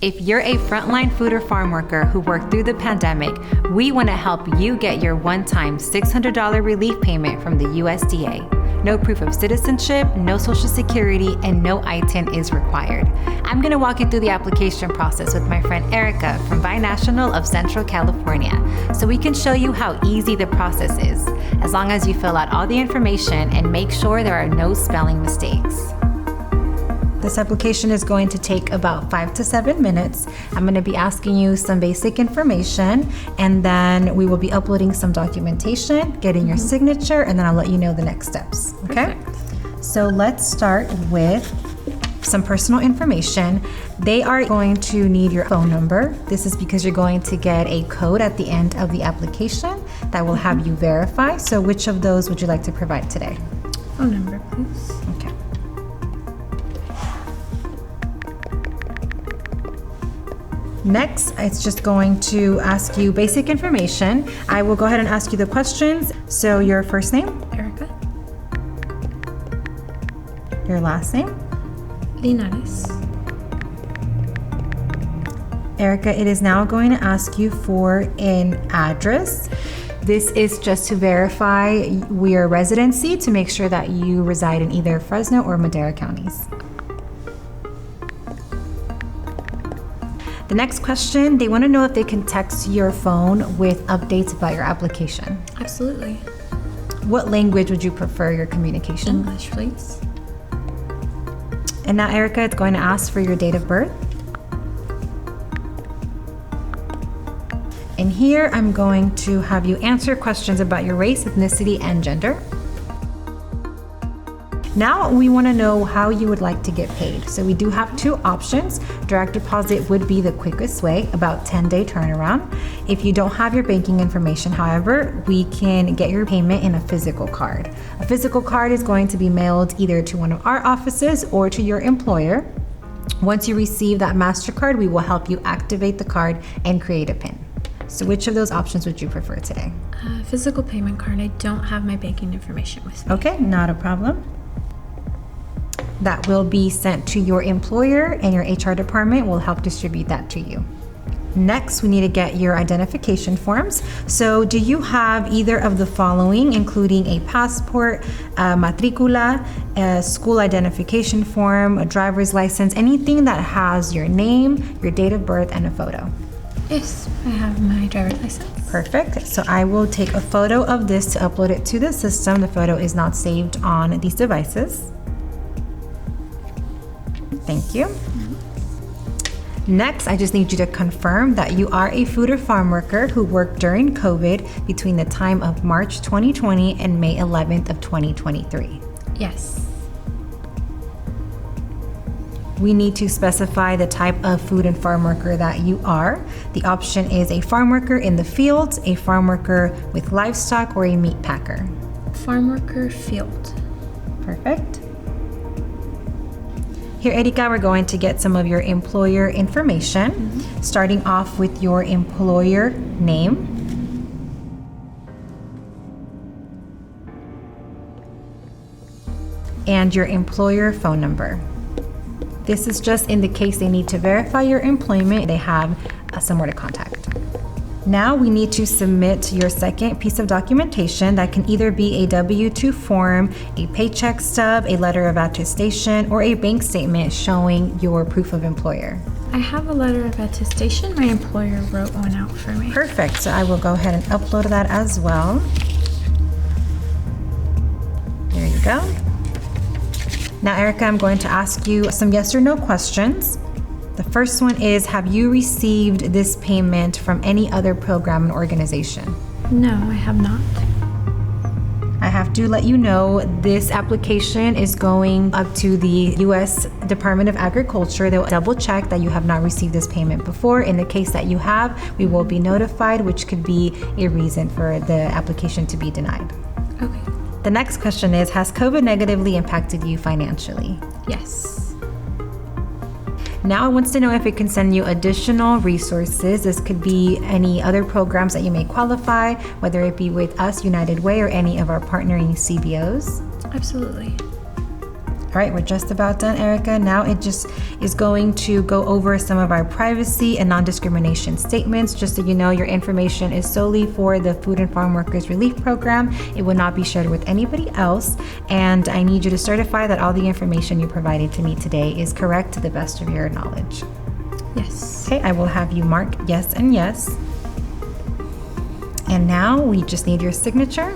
If you're a frontline food or farm worker who worked through the pandemic, we want to help you get your one-time $600 relief payment from the USDA. No proof of citizenship, no social security, and no ITIN is required. I'm going to walk you through the application process with my friend Erica from Binational of Central California, so we can show you how easy the process is, as long as you fill out all the information and make sure there are no spelling mistakes. This application is going to take about 5 to 7 minutes. I'm going to be asking you some basic information, and then we will be uploading some documentation, getting your signature, and then I'll let you know the next steps. Okay? Perfect. So let's start with some personal information. They are going to need your phone number. This is because you're going to get a code at the end of the application that will have you verify. So which of those would you like to provide today? Phone number, please. Okay. Next, it's just going to ask you basic information. I will go ahead and ask you the questions. So your first name? Erica. Your last name? Linares. Erica, it is now going to ask you for an address. This is just to verify your residency to make sure that you reside in either Fresno or Madera counties. The next question, they want to know if they can text your phone with updates about your application. Absolutely. What language would you prefer your communication? English, please. And now, Erica, it's going to ask for your date of birth. And here, I'm going to have you answer questions about your race, ethnicity, and gender. Now we want to know how you would like to get paid. So we do have two options. Direct deposit would be the quickest way, about 10-day turnaround. If you don't have your banking information, however, we can get your payment in a physical card. A physical card is going to be mailed either to one of our offices or to your employer. Once you receive that MasterCard, we will help you activate the card and create a PIN. So which of those options would you prefer today? Physical payment card. I don't have my banking information with me. Okay, not a problem. That will be sent to your employer, and your HR department will help distribute that to you. Next, we need to get your identification forms. So do you have either of the following, including a passport, a matricula, a school identification form, a driver's license, anything that has your name, your date of birth, and a photo? Yes, I have my driver's license. Perfect. So I will take a photo of this to upload it to the system. The photo is not saved on these devices. Thank you. Next, I just need you to confirm that you are a food or farm worker who worked during COVID between the time of March 2020 and May 11th of 2023. Yes. We need to specify the type of food and farm worker that you are. The option is a farm worker in the fields, a farm worker with livestock, or a meat packer. Farm worker, field. Perfect. Here, Erika, we're going to get some of your employer information, starting off with your employer name. And your employer phone number. This is just in the case they need to verify your employment, they have somewhere to contact. Now we need to submit your second piece of documentation that can either be a W-2 form, a paycheck stub, a letter of attestation, or a bank statement showing your proof of employer. I have a letter of attestation. My employer wrote one out for me. Perfect. So I will go ahead and upload that as well. There you go. Now, Erica, I'm going to ask you some yes or no questions. The first one is, have you received this payment from any other program and organization? No, I have not. I have to let you know this application is going up to the U.S. Department of Agriculture. They'll double check that you have not received this payment before. In the case that you have, we will be notified, which could be a reason for the application to be denied. Okay. The next question is, has COVID negatively impacted you financially? Yes. Now it wants to know if it can send you additional resources. This could be any other programs that you may qualify, whether it be with us, United Way, or any of our partnering CBOs. Absolutely. All right, we're just about done, Erica. Now it just is going to go over some of our privacy and non-discrimination statements. Just so you know, your information is solely for the Food and Farm Workers Relief Program. It will not be shared with anybody else. And I need you to certify that all the information you provided to me today is correct to the best of your knowledge. Yes. Okay, I will have you mark yes and yes. And now we just need your signature.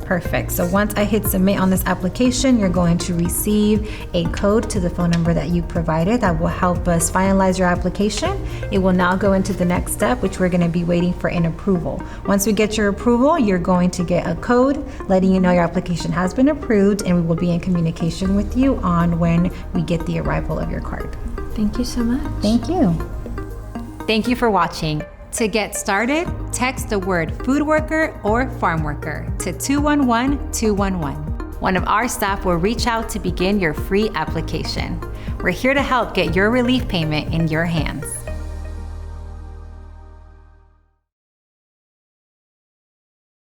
Perfect. So once I hit submit on this application, you're going to receive a code to the phone number that you provided that will help us finalize your application. It will now go into the next step, which we're going to be waiting for an approval. Once we get your approval, you're going to get a code letting you know your application has been approved, and we will be in communication with you on when we get the arrival of your card. Thank you so much. Thank you. Thank you for watching. To get started, text the word food worker or farm worker to 211-211. One of our staff will reach out to begin your free application. We're here to help get your relief payment in your hands.